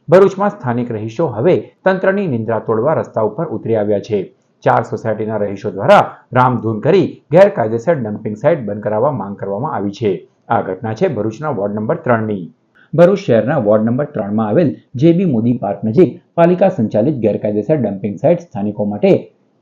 ભરૂચમાં સ્થાનિક રહીશો હવે તંત્રની નિંદ્રા તોડવા રસ્તા ઉપર ઉતરી આવ્યા છે। 4 સોસાયટીના રહીશો દ્વારા રામધૂન કરી ગેરકાયદેસર ડમ્પિંગ સાઇટ બંધ કરાવવા માંગ કરવામાં આવી છે। આ ઘટના છે ભરૂચના વોર્ડ નંબર 3ની। ભરૂચ શહેરના વોર્ડ નંબર 3માં આવેલ જેબી મોદી પાર્ક નજીક પાલિકા સંચાલિત ગેરકાયદેસર ડમ્પિંગ સાઇટ સ્થાનિકો માટે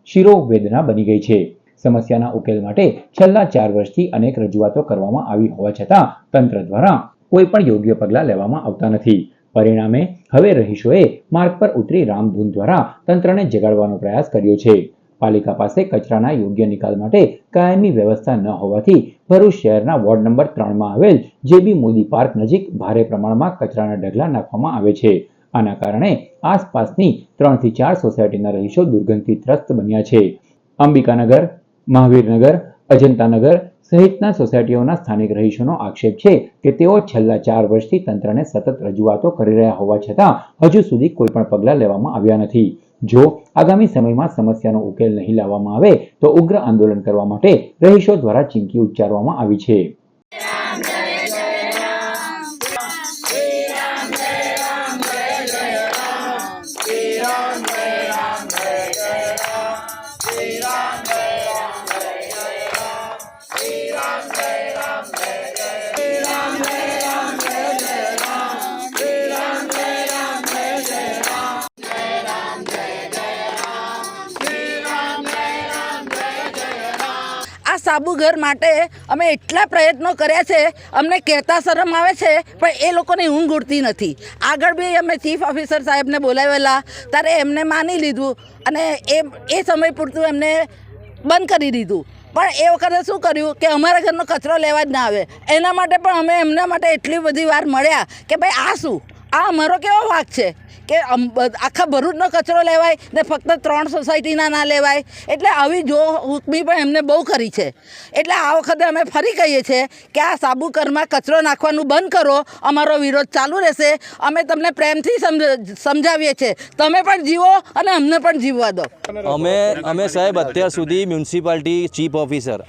શિરોવેદના બની ગઈ છે। સમસ્યાના ઉકેલ માટે છેલ્લા 4 વર્ષથી અનેક રજૂઆતો કરવામાં આવી હોવા છતાં તંત્ર દ્વારા કોઈ પણ યોગ્ય પગલાં લેવામાં આવતા નથી। પરિણામે હવે રહીશોએ માર્ગ પર ઉતરી રામધૂન દ્વારા તંત્રને જગાડવાનો પ્રયાસ કર્યો છે। પાલિકા પાસે કચરાના યોગ્ય નિકાલ માટે કાયમી વ્યવસ્થા ન હોવાથી ભરૂચ શહેરના વોર્ડ નંબર 3માં આવેલ જેબી મોદી પાર્ક નજીક ભારે પ્રમાણમાં કચરાના ઢગલા નાખવામાં આવે છે। આના કારણે આસપાસની 3 થી 4 સોસાયટીના રહીશો દુર્ગંધથી ત્રસ્ત બન્યા છે। અંબિકાનગર, મહાવીરનગર, અજંતાનગર સહિતના સોસાયટીઓના સ્થાનિક રહીશોનો આક્ષેપ છે કે તેઓ છેલ્લા 4 વર્ષથી તંત્રને સતત રજૂઆતો કરી રહ્યા હોવા છતાં હજુ સુધી કોઈ પણ પગલાં લેવામાં આવ્યા નથી। જો આગામી સમયમાં સમસ્યાનો ઉકેલ નહીં લાવવામાં આવે તો ઉગ્ર આંદોલન કરવા માટે રહીશો દ્વારા ચીમકી ઉચ્ચારવામાં આવી છે। આ સાબુ ઘર માટે અમે એટલા પ્રયત્નો કર્યા છે, અમને કહેતા શરમ આવે છે, પણ એ લોકોની ઊંઘ ઉડતી નથી। આગળ બી અમે ચીફ ઓફિસર સાહેબને બોલાવેલા, ત્યારે એમને માની લીધું અને એ સમય પૂરતું એમને બંધ કરી દીધું। પણ એ વખતે શું કર્યું કે અમારા ઘરનો કચરો લેવા જ ના આવે, એના માટે પણ અમે એમના માટે એટલી બધી વાર મળ્યા કે ભાઈ આ શું, આ અમારો કેવો વાંક છે કે આખા ભરૂચનો કચરો લેવાય ને ફક્ત 3 સોસાયટીના ના લેવાય। એટલે આવી જો હુકમી પણ એમને બહુ કરી છે। એટલે આ વખતે અમે ફરી કહીએ છીએ કે આ સાબુ ઘરમાં કચરો નાખવાનું બંધ કરો, અમારો વિરોધ ચાલુ રહેશે। અમે તમને પ્રેમથી સમજાવીએ છીએ, તમે પણ જીવો અને અમને પણ જીવવા દો। અમે સાહેબ અત્યાર સુધી મ્યુનિસિપાલિટી ચીફ ઓફિસર,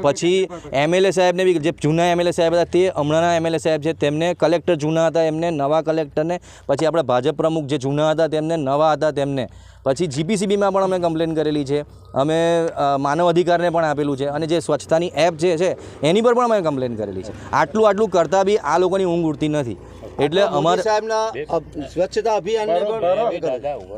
પછી એમએલએ સાહેબને બી, જે જૂના એમએલએ સાહેબ હતા તે હમણાંના એમએલએ સાહેબ છે, તેમને કલેક્ટર જૂના હતા એમને, નવા કલેક્ટરને, પછી આપણા ભાજપ પ્રમુખ જે જૂના હતા તેમને, નવા હતા તેમને, પછી જીપીસીબીમાં પણ અમે કમ્પ્લેન કરેલી છે, અમે માનવ અધિકારને પણ આપેલું છે, અને જે સ્વચ્છતાની એપ જે છે એની પર પણ અમે કમ્પ્લેન કરેલી છે। આટલું કરતાં બી આ લોકોની ઊંઘ ઉડતી નથી। એટલે અમારે સાહેબના સ્વચ્છતા અભિયાનને પણ